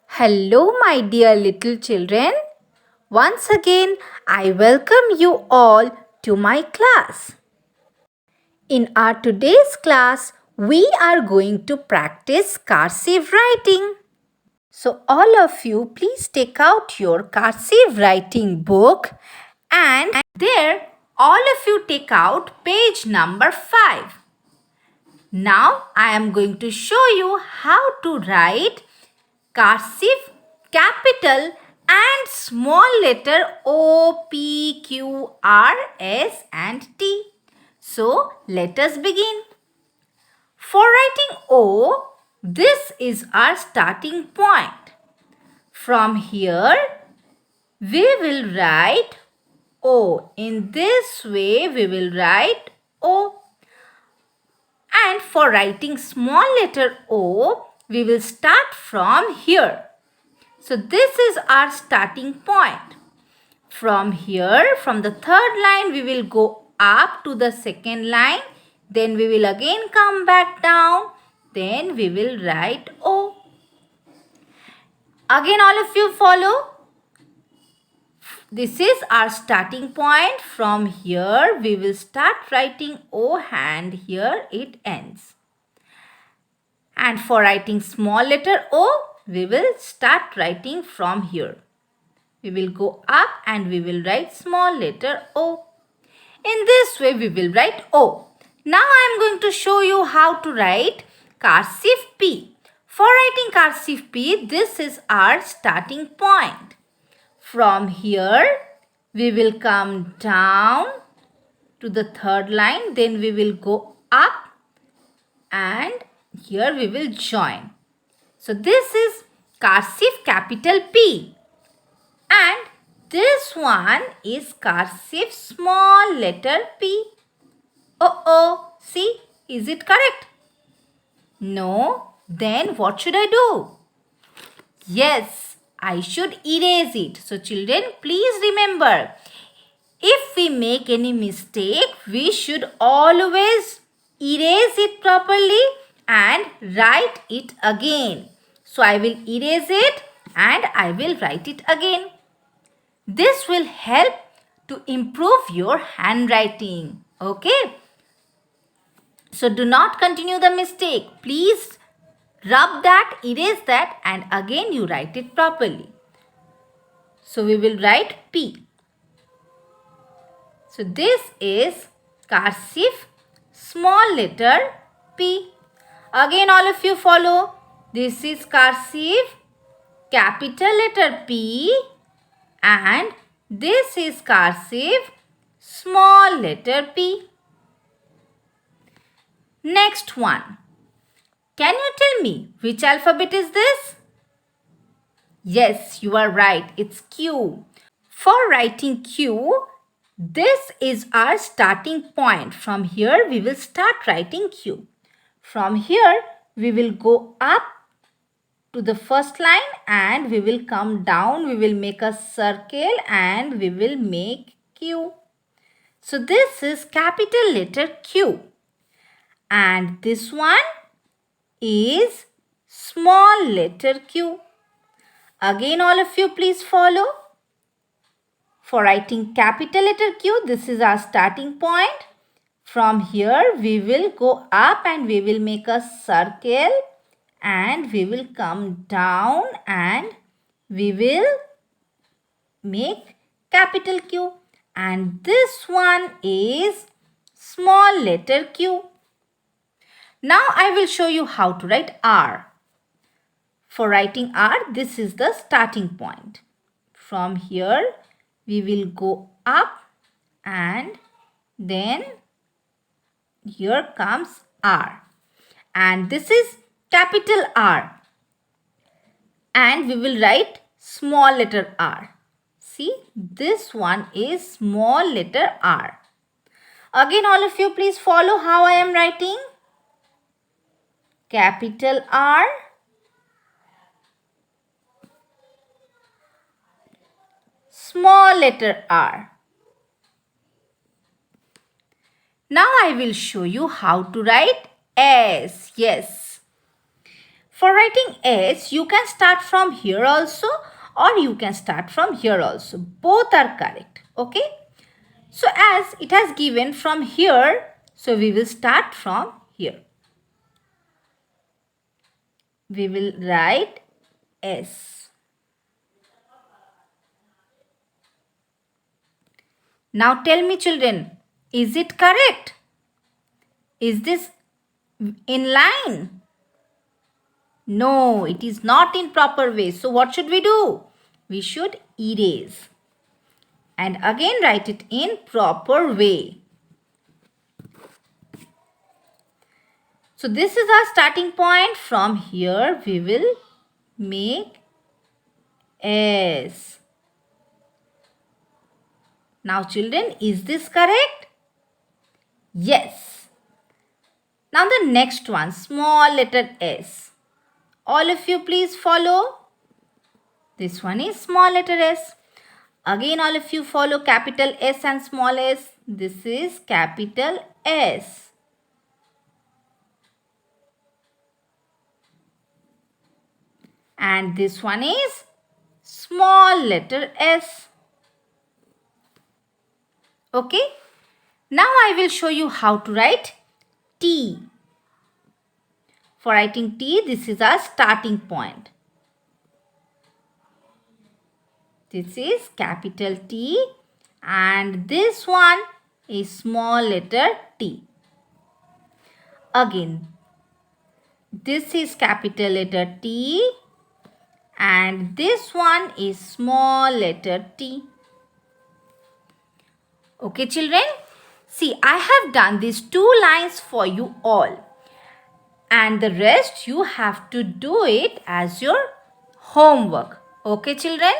Hello, my dear little children. Once again, I welcome you all to my class. In our today's class, we are going to practice cursive writing. So, all of you, please take out your cursive writing book and there, all of you take out page number 5. Now, I am going to show you how to write cursive, capital and small letter O, P, Q, R, S and T. So let us begin. For writing O, this is our starting point. From here, we will write O. In this way, we will write O. And for writing small letter O, we will start from here. So this is our starting point. From here, from the third line, we will go up to the second line. Then we will again come back down. Then we will write O. Again, all of you follow. This is our starting point. From here, we will start writing O and here it ends. And for writing small letter O, we will start writing from here. We will go up and we will write small letter O. In this way, we will write O. Now, I am going to show you how to write cursive P. For writing cursive P, this is our starting point. From here, we will come down to the third line. Then we will go up and here we will join. So, this is cursive capital P. And this one is cursive small letter P. Oh, see, is it correct? No, then what should I do? Yes, I should erase it. So children, please remember, if we make any mistake, we should always erase it properly and write it again. So I will erase it and I will write it again. This will help to improve your handwriting. Okay. So do not continue the mistake. Please rub that, erase that and again you write it properly. So we will write P. So this is cursive small letter P. Again all of you follow. This is cursive capital letter P and this is cursive small letter P. Next one. Can you tell me which alphabet is this? Yes, you are right. It's Q. For writing Q, this is our starting point. From here, we will start writing Q. From here, we will go up to the first line and we will come down. We will make a circle and we will make Q. So, this is capital letter Q. And this one is small letter Q. Again, all of you please follow. For writing capital letter Q, this is our starting point. From here, we will go up and we will make a circle and we will come down and we will make capital Q. And this one is small letter Q. Now I will show you how to write R. For writing R, this is the starting point. From here, we will go up and then here comes R. And this is capital R. And we will write small letter R. See, this one is small letter R. Again, all of you please follow how I am writing. Capital R, small letter R. Now I will show you how to write S. Yes. For writing S, you can start from here also or you can start from here also. Both are correct. Okay. So as it has given from here, so we will start from here. We will write S. Now tell me children, is it correct? Is this in line? No, it is not in proper way. So what should we do? We should erase and again write it in proper way. So this is our starting point. From here we will make S. Now children, is this correct? Yes. Now the next one, small letter S. All of you please follow. This one is small letter S. Again all of you follow capital S and small s. This is capital S. And this one is small letter S. Okay. Now I will show you how to write T. For writing T, this is our starting point. This is capital T and this one is small letter t. Again, this is capital letter T and this one is small letter t. Okay children, see I have done these 2 lines for you all and the rest you have to do it as your homework. Okay children.